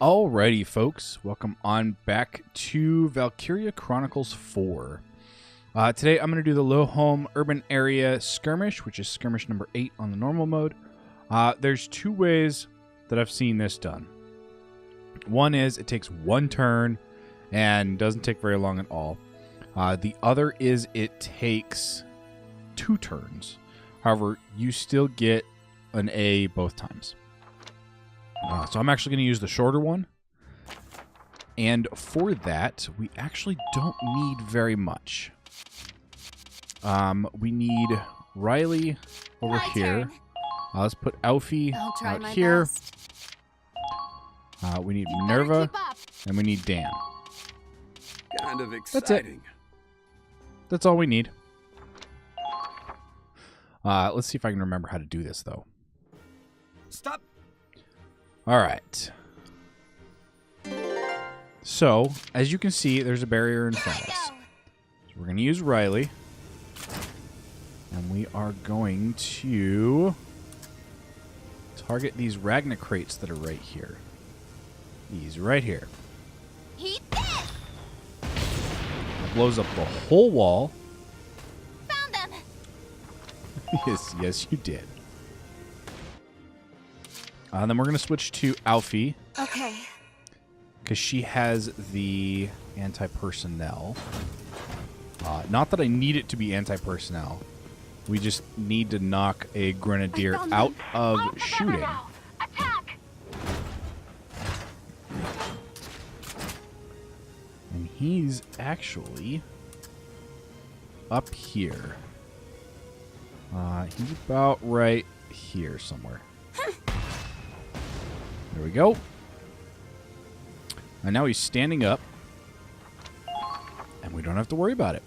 Alrighty, folks, welcome on back to Valkyria Chronicles 4. Today I'm going to do the low home urban area skirmish, which is skirmish number 8 on the normal mode. There's two ways that I've seen this done. One is it takes one turn and doesn't take very long at all. The other is it takes 2 turns. However, you still get an A both times. So I'm actually going to use the shorter one. And for that, we actually don't need very much. We need Riley over here. Let's put Alfie out here. We need Minerva. And we need Dan. Kind of exciting. That's it. That's all we need. Let's see if I can remember how to do this, though. Stop. All right. So, as you can see, there's a barrier in front of us. So we're going to use Riley. And we are going to target these Ragna crates that are right here. These right here. Eat this! It blows up the whole wall. Found them! Yes, you did. Then we're going to switch to Alfie. Okay. Because she has the anti-personnel. Not that I need it to be anti-personnel. We just need to knock a grenadier out of shooting. Attack! And he's actually up here. He's about right here somewhere. There we go. And now he's standing up. And we don't have to worry about it.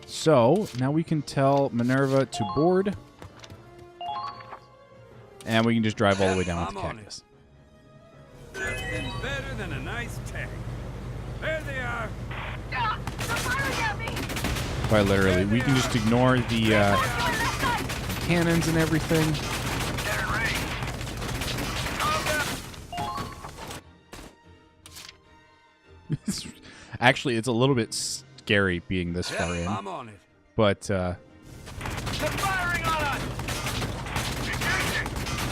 So, now we can tell Minerva to board. And we can just drive all the way down with the cactus. Nothing better than a nice tank. There they are. They're firing at me! Quite literally. We can just ignore the cannons and everything. Actually, it's a little bit scary being this far in. I'm on it. But, They're firing on us.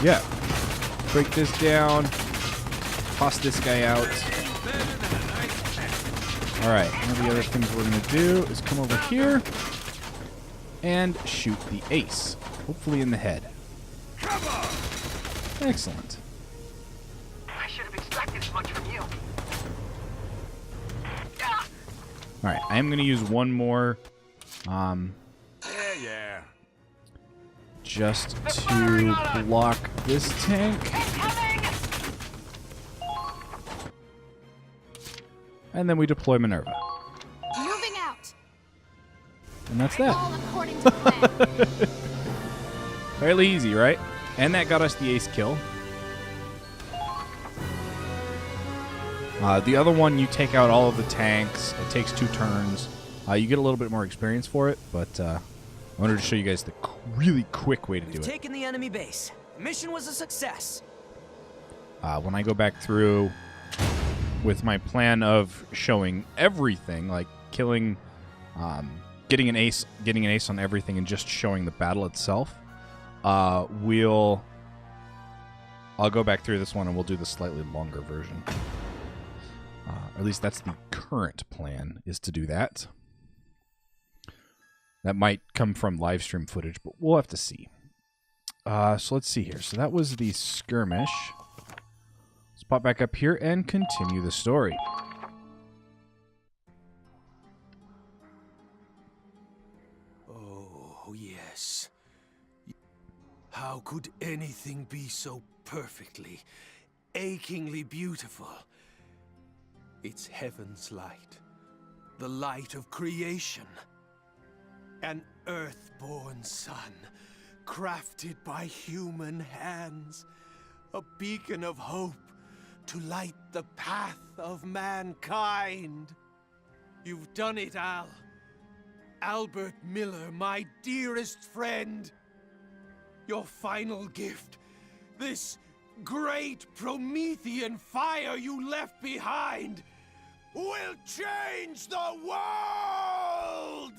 yeah. Break this down. Toss this guy out. Better than a nice tank. Alright, one of the other things we're going to do is come over here and shoot the ace. Hopefully in the head. Come on. Excellent. I should have expected as much from you. Alright, I am going to use one more Yeah. just to block this tank. And then we deploy Minerva. Moving out! And that's that. All according to plan. Fairly easy, right? And that got us the ace kill. The other one, you take out all of the tanks. It takes 2 turns. You get a little bit more experience for it, but I wanted to show you guys the really quick way to do We've it. taken the enemy base. The mission was a success. When I go back through with my plan of showing everything, like killing, getting an ace on everything, and just showing the battle itself, I'll go back through this one and we'll do the slightly longer version. At least that's the current plan, is to do that. That might come from live stream footage, but we'll have to see. So let's see here. So that was the skirmish. Let's pop back up here and continue the story. Oh, yes. How could anything be so perfectly, achingly beautiful? It's heaven's light, the light of creation. An earthborn sun, crafted by human hands, a beacon of hope to light the path of mankind. You've done it, Al. Albert Miller, my dearest friend. Your final gift, this great Promethean fire you left behind will change the world!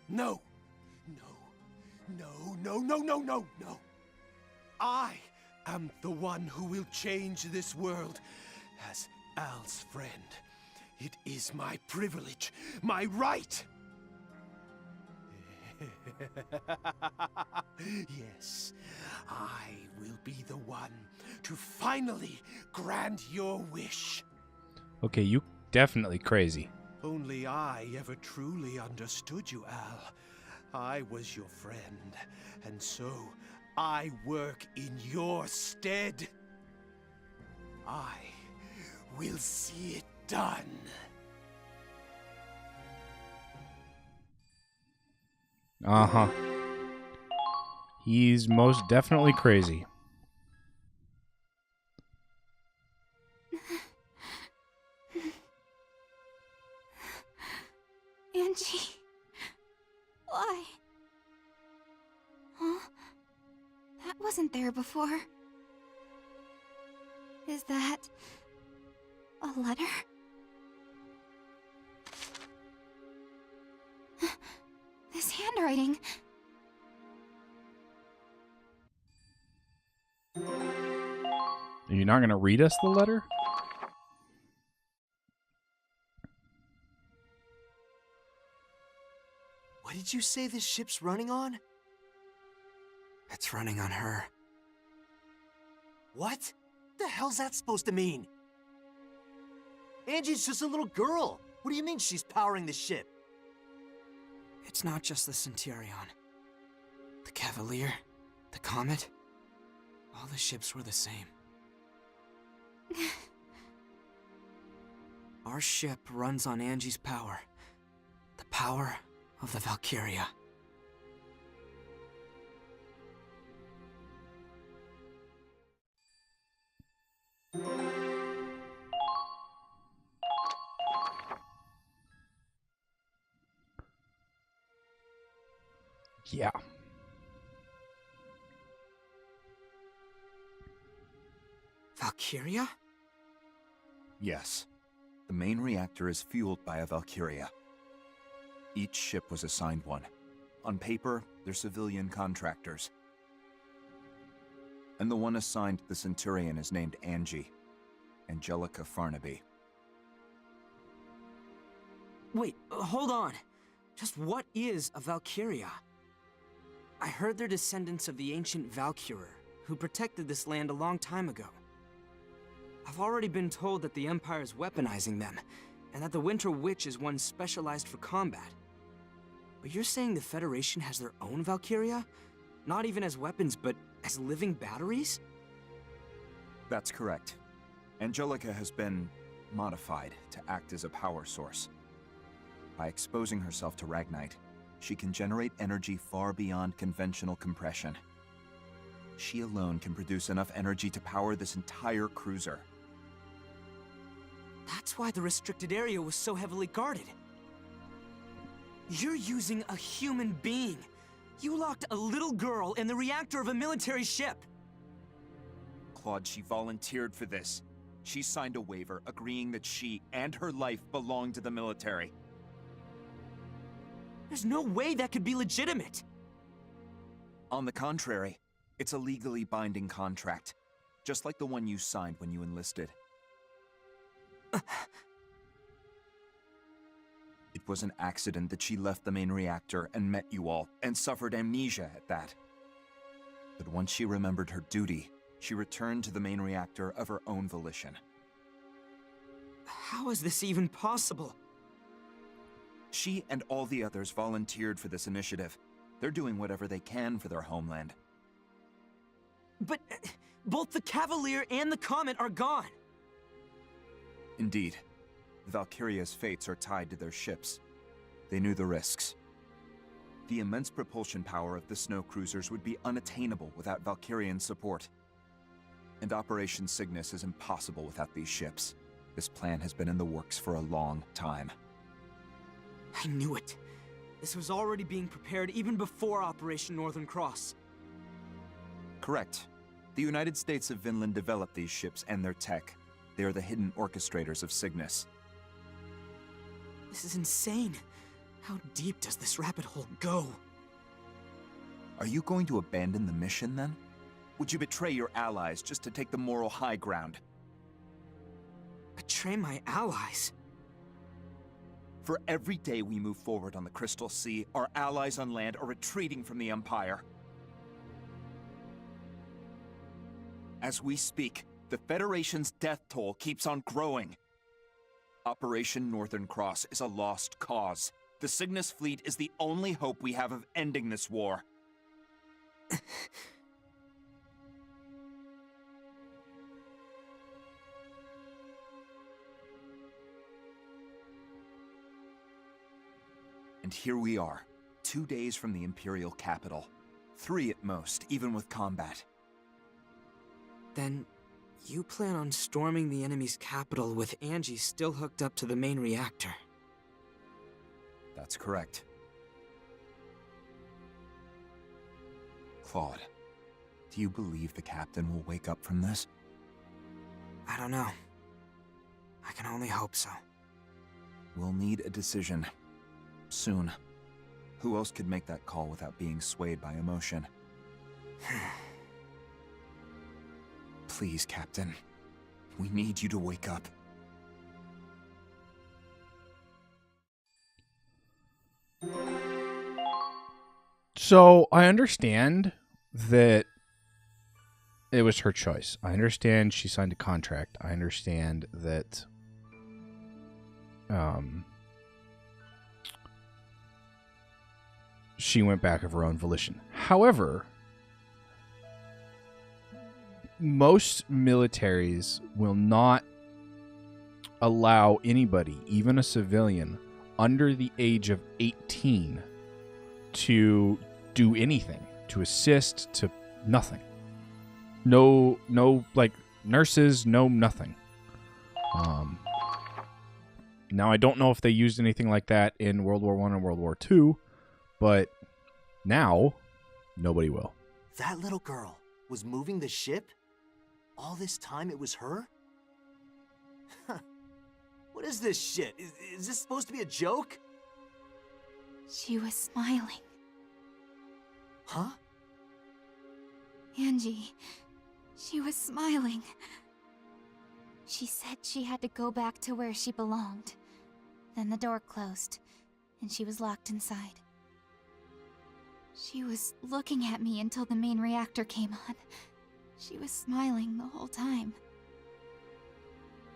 No. No. I am the one who will change this world as Al's friend. It is my privilege, my right. Yes, I will be the one to finally grant your wish. Okay, you definitely crazy. Only I ever truly understood you, Al. I was your friend, and so I work in your stead. I will see it done. Uh-huh. He's most definitely crazy. Angie. Why? Huh? That wasn't there before. Is that a letter? This handwriting. You're not going to read us the letter? What did you say this ship's running on? It's running on her. What? The hell's that supposed to mean? Angie's just a little girl. What do you mean she's powering the ship? It's not just the Centurion. The Cavalier, the Comet, all the ships were the same. Our ship runs on Angie's power. The power of the Valkyria. Yeah. Valkyria? Yes. The main reactor is fueled by a Valkyria. Each ship was assigned one. On paper, they're civilian contractors. And the one assigned the Centurion is named Angie. Angelica Farnaby. Wait, hold on. Just what is a Valkyria? I heard they're descendants of the ancient Valkyrer, who protected this land a long time ago. I've already been told that the Empire is weaponizing them, and that the Winter Witch is one specialized for combat. But you're saying the Federation has their own Valkyria? Not even as weapons, but as living batteries? That's correct. Angelica has been modified to act as a power source. By exposing herself to Ragnite, she can generate energy far beyond conventional compression. She alone can produce enough energy to power this entire cruiser. That's why the restricted area was so heavily guarded. You're using a human being. You locked a little girl in the reactor of a military ship. Claude, she volunteered for this. She signed a waiver agreeing that she and her life belong to the military. There's no way that could be legitimate. On the contrary, it's a legally binding contract, just like the one you signed when you enlisted. It was an accident that she left the main reactor and met you all, and suffered amnesia at that. But once she remembered her duty, she returned to the main reactor of her own volition. How is this even possible? She and all the others volunteered for this initiative. They're doing whatever they can for their homeland. But both the Cavalier and the Comet are gone. Indeed. The Valkyria's fates are tied to their ships. They knew the risks. The immense propulsion power of the snow cruisers would be unattainable without Valkyrian support. And Operation Cygnus is impossible without these ships. This plan has been in the works for a long time. I knew it. This was already being prepared even before Operation Northern Cross. Correct. The United States of Vinland developed these ships and their tech. They are the hidden orchestrators of Cygnus. This is insane. How deep does this rabbit hole go? Are you going to abandon the mission, then? Would you betray your allies just to take the moral high ground? Betray my allies? For every day we move forward on the Crystal Sea, our allies on land are retreating from the Empire. As we speak, the Federation's death toll keeps on growing. Operation Northern Cross is a lost cause. The Cygnus fleet is the only hope we have of ending this war. And here we are, 2 days from the Imperial capital. 3 at most, even with combat. Then, you plan on storming the enemy's capital with Angie still hooked up to the main reactor. That's correct. Claude, do you believe the captain will wake up from this? I don't know. I can only hope so. We'll need a decision. Soon. Who else could make that call without being swayed by emotion? Please, Captain. We need you to wake up. So I understand that it was her choice. I understand she signed a contract. I understand that she went back of her own volition. However, most militaries will not allow anybody, even a civilian, under the age of 18 to do anything, to assist, to nothing. No, like, nurses, no nothing. Now, I don't know if they used anything like that in World War I and World War II, but now, nobody will. That little girl was moving the ship? All this time it was her? What is this shit? Is this supposed to be a joke? She was smiling. Huh? Angie, she was smiling. She said she had to go back to where she belonged. Then the door closed, and she was locked inside. She was looking at me until the main reactor came on. She was smiling the whole time.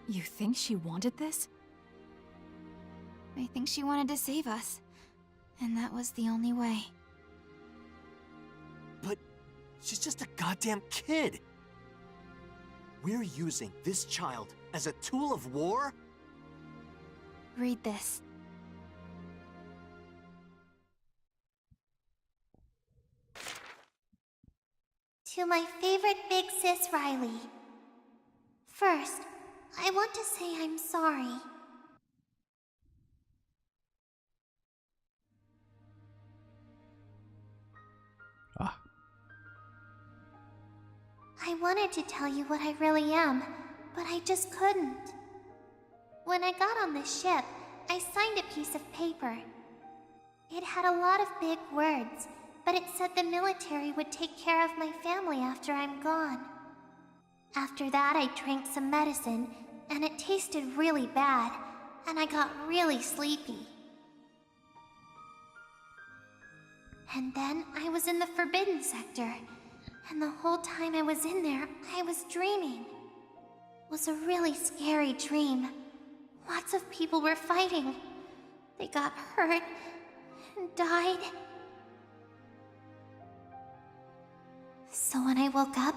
You think she wanted this? I think she wanted to save us. And that was the only way. But she's just a goddamn kid. We're using this child as a tool of war? Read this. To my favorite big sis Riley. First, I want to say I'm sorry. I wanted to tell you what I really am, but I just couldn't. When I got on this ship, I signed a piece of paper. It had a lot of big words, but it said the military would take care of my family after I'm gone. After that, I drank some medicine, and it tasted really bad, and I got really sleepy. And then I was in the Forbidden Sector, and the whole time I was in there, I was dreaming. It was a really scary dream. Lots of people were fighting. They got hurt and died. So when I woke up,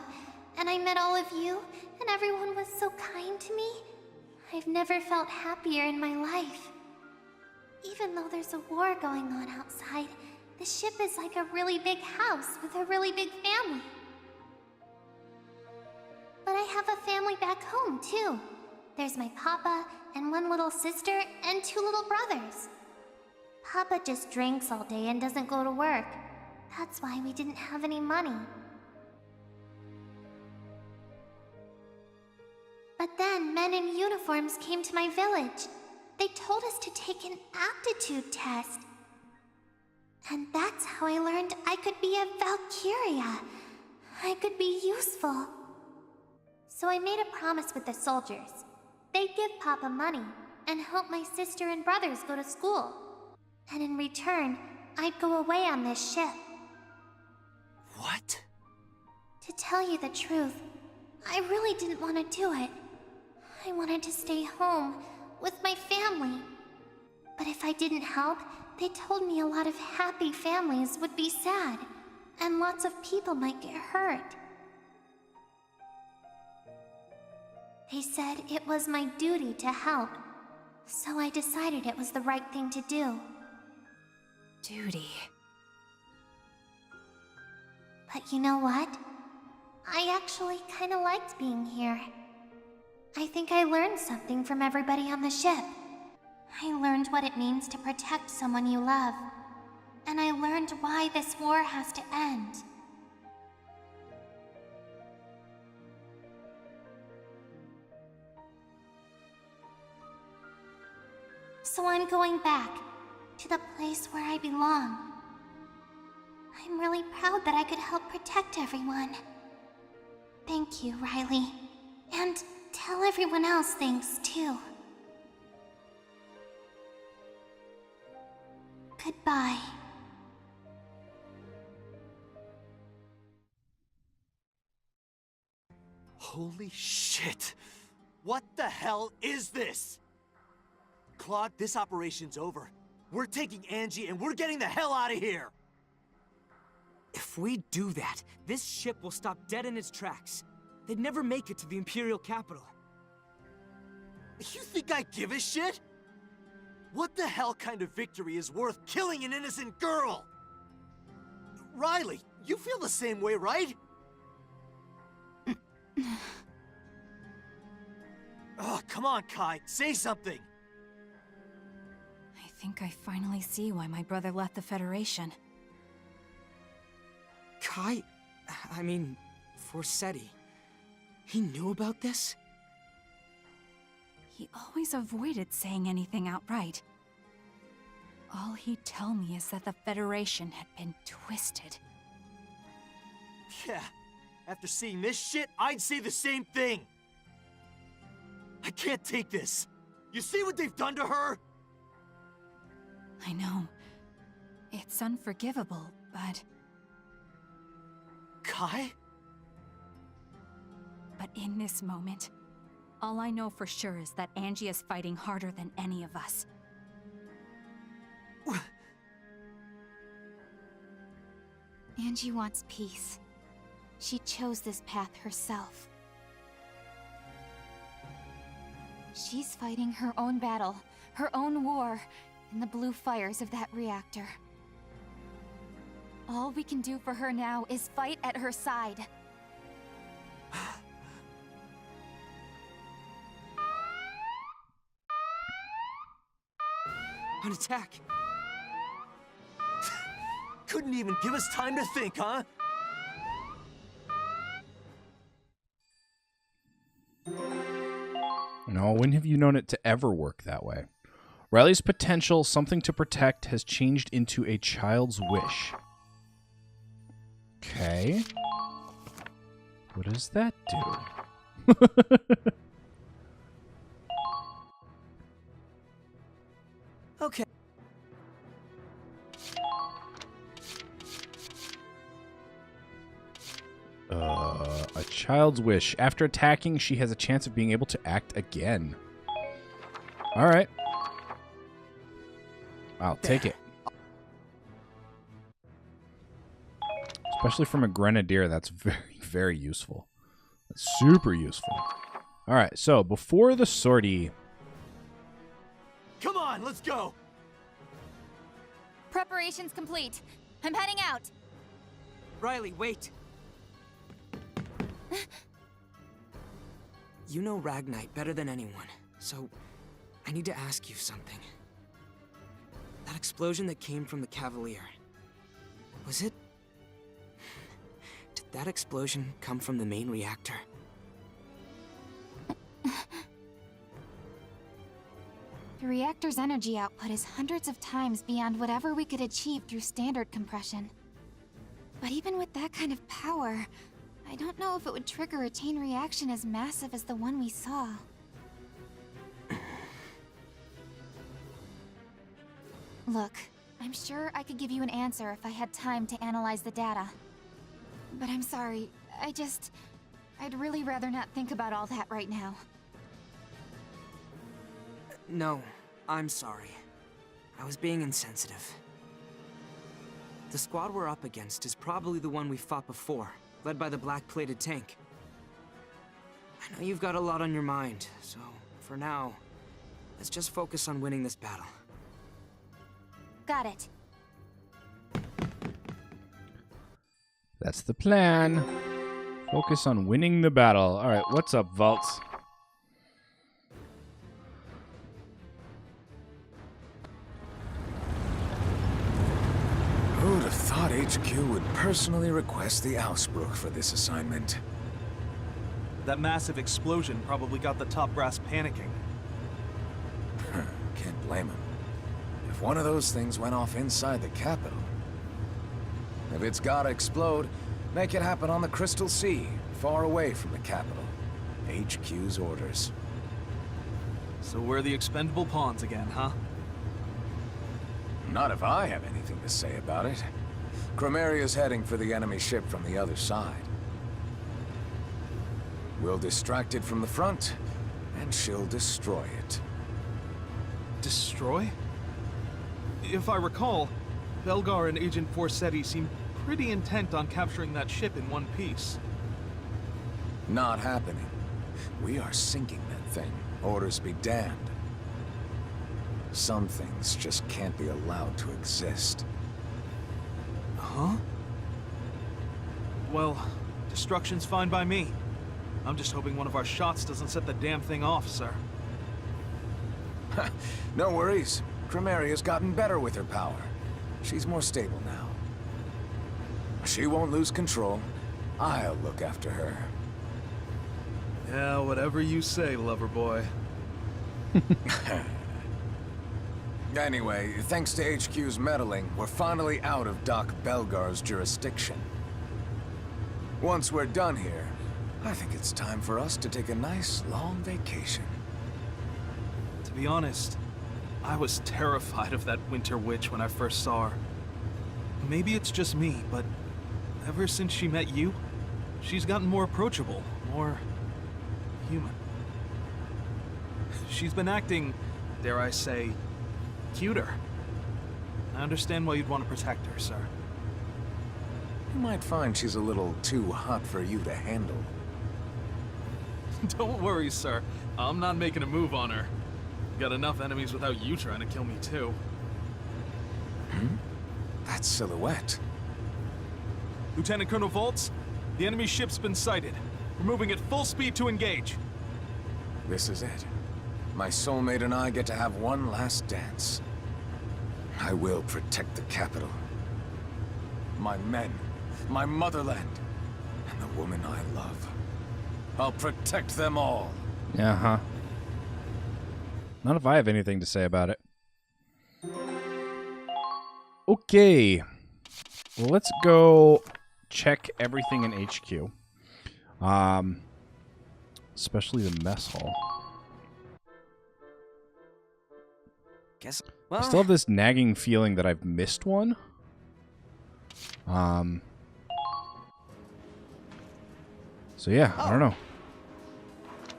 and I met all of you, and everyone was so kind to me, I've never felt happier in my life. Even though there's a war going on outside, the ship is like a really big house with a really big family. But I have a family back home, too. There's my papa, and one little sister, and 2 little brothers. Papa just drinks all day and doesn't go to work. That's why we didn't have any money. then men in uniforms came to my village. They told us to take an aptitude test. And that's how I learned I could be a Valkyria. I could be useful. So I made a promise with the soldiers. They'd give Papa money and help my sister and brothers go to school. And in return, I'd go away on this ship. What? To tell you the truth, I really didn't want to do it. I wanted to stay home with my family. But if I didn't help, they told me a lot of happy families would be sad, and lots of people might get hurt. They said it was my duty to help, so I decided it was the right thing to do. Duty. But you know what? I actually kinda liked being here. I think I learned something from everybody on the ship. I learned what it means to protect someone you love. And I learned why this war has to end. So I'm going back to the place where I belong. I'm really proud that I could help protect everyone. Thank you, Riley. And tell everyone else thanks, too. Goodbye. Holy shit! What the hell is this? Claude, this operation's over. We're taking Angie and we're getting the hell out of here! If we do that, this ship will stop dead in its tracks. They'd never make it to the Imperial capital. You think I give a shit? What the hell kind of victory is worth killing an innocent girl? Riley, you feel the same way, right? Oh, come on, Kai, say something! I think I finally see why my brother left the Federation. Kai? I mean, Forsetti. He knew about this? He always avoided saying anything outright. All he'd tell me is that the Federation had been twisted. Yeah, after seeing this shit, I'd say the same thing! I can't take this! You see what they've done to her? I know. It's unforgivable, but... Kai? But in this moment, all I know for sure is that Angie is fighting harder than any of us. Angie wants peace. She chose this path herself. She's fighting her own battle, her own war, in the blue fires of that reactor. All we can do for her now is fight at her side. An attack! Couldn't even give us time to think, huh? No, when have you known it to ever work that way? Riley's potential, something to protect, has changed into a child's wish. Okay. What does that do? Okay. A child's wish. After attacking, she has a chance of being able to act again. Alright. I'll take it. Especially from a grenadier, that's very, very useful. That's super useful. Alright, so before the sortie... Come on, let's go! Preparations complete. I'm heading out. Riley, wait. You know Ragnite better than anyone, so I need to ask you something. That explosion that came from the Cavalier, was it... Did that explosion come from the main reactor? The reactor's energy output is hundreds of times beyond whatever we could achieve through standard compression. But even with that kind of power, I don't know if it would trigger a chain reaction as massive as the one we saw. Look, I'm sure I could give you an answer if I had time to analyze the data. But I'm sorry, I'd really rather not think about all that right now. No, I'm sorry. I was being insensitive. The squad we're up against is probably the one we fought before, led by the black-plated tank. I know you've got a lot on your mind, so for now, let's just focus on winning this battle. Got it. That's the plan. Focus on winning the battle. All right, what's up, Vaults? Who'd have thought HQ would personally request the Ausbruch for this assignment? That massive explosion probably got the top brass panicking. Can't blame him. If one of those things went off inside the capital... If it's gotta explode, make it happen on the Crystal Sea, far away from the capital. HQ's orders. So we're the expendable pawns again, huh? Not if I have anything to say about it. Chromaria's heading for the enemy ship from the other side. We'll distract it from the front, and she'll destroy it. Destroy? If I recall, Belgar and Agent Forsetti seemed pretty intent on capturing that ship in one piece. Not happening. We are sinking that thing. Orders be damned. Some things just can't be allowed to exist. Huh? Well, destruction's fine by me. I'm just hoping one of our shots doesn't set the damn thing off, sir. No worries. Chromaria's gotten better with her power. She's more stable now. She won't lose control. I'll look after her. Yeah, whatever you say, lover boy. Anyway, thanks to HQ's meddling, we're finally out of Doc Belgar's jurisdiction. Once we're done here, I think it's time for us to take a nice, long vacation. To be honest, I was terrified of that Winter Witch when I first saw her. Maybe it's just me, but ever since she met you, she's gotten more approachable, more human. She's been acting, dare I say, cuter. I understand why you'd want to protect her, sir. You might find she's a little too hot for you to handle. Don't worry, sir. I'm not making a move on her. Got enough enemies without you trying to kill me, too. That's Silhouette. Lieutenant Colonel Volts, the enemy ship's been sighted. We're moving at full speed to engage. This is it. My soulmate and I get to have one last dance. I will protect the capital. My men, my motherland, and the woman I love. I'll protect them all. Uh-huh. Not if I have anything to say about it. Okay. Well, let's go check everything in HQ. Especially the mess hall. I still have this nagging feeling that I've missed one. So yeah, I don't know.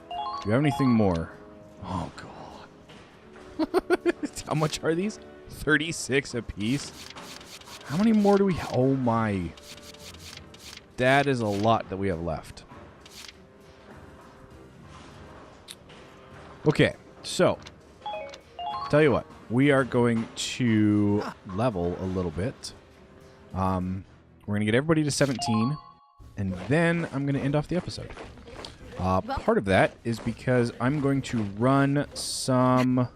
Do you have anything more? Oh god. How much are these? 36 apiece. How many more do we have? Oh my. That is a lot that we have left. Okay, so tell you what, we are going to level a little bit. We're going to get everybody to 17, and then I'm going to end off the episode. Part of that is because I'm going to run some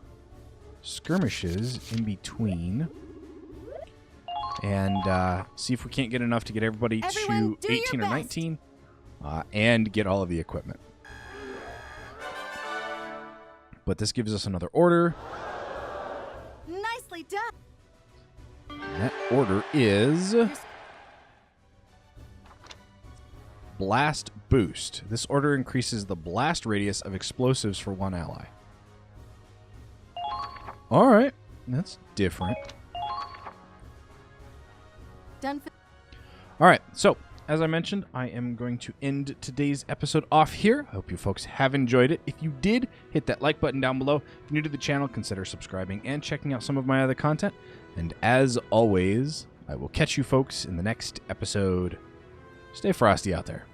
skirmishes in between and see if we can't get enough to get everybody to 18 or 19 and get all of the equipment. But this gives us another order, Nicely done. And that order is Blast Boost. This order increases the blast radius of explosives for one ally. All right, that's different. Done for. All right, so as I mentioned, I am going to end today's episode off here. I hope you folks have enjoyed it. If you did, hit that like button down below. If you're new to the channel, consider subscribing and checking out some of my other content. And as always, I will catch you folks in the next episode. Stay frosty out there.